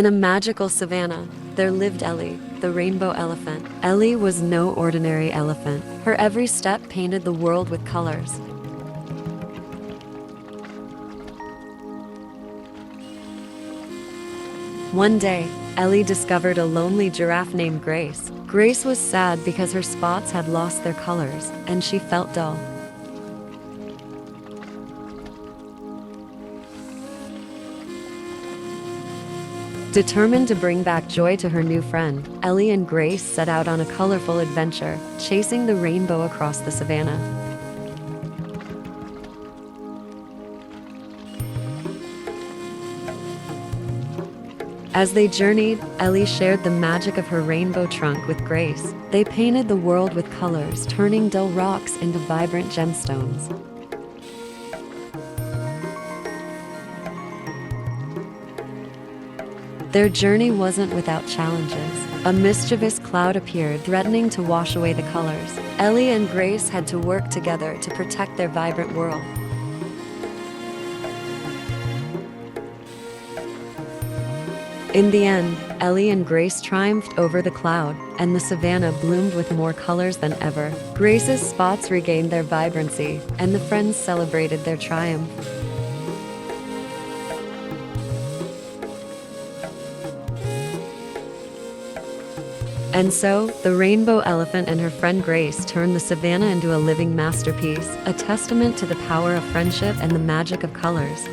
In a magical savanna, there lived Ellie, the rainbow elephant. Ellie was no ordinary elephant. Her every step painted the world with colors. One day, Ellie discovered a lonely giraffe named Grace. Grace was sad because her spots had lost their colors, and she felt dull. Determined to bring back joy to her new friend, Ellie and Grace set out on a colorful adventure, chasing the rainbow across the savannah. As they journeyed, Ellie shared the magic of her rainbow trunk with Grace. They painted the world with colors, turning dull rocks into vibrant gemstones. Their journey wasn't without challenges. A mischievous cloud appeared, threatening to wash away the colors. Ellie and Grace had to work together to protect their vibrant world. In the end, Ellie and Grace triumphed over the cloud, and the savannah bloomed with more colors than ever. Grace's spots regained their vibrancy, and the friends celebrated their triumph. And so, the rainbow elephant and her friend Grace turned the savannah into a living masterpiece, a testament to the power of friendship and the magic of colors.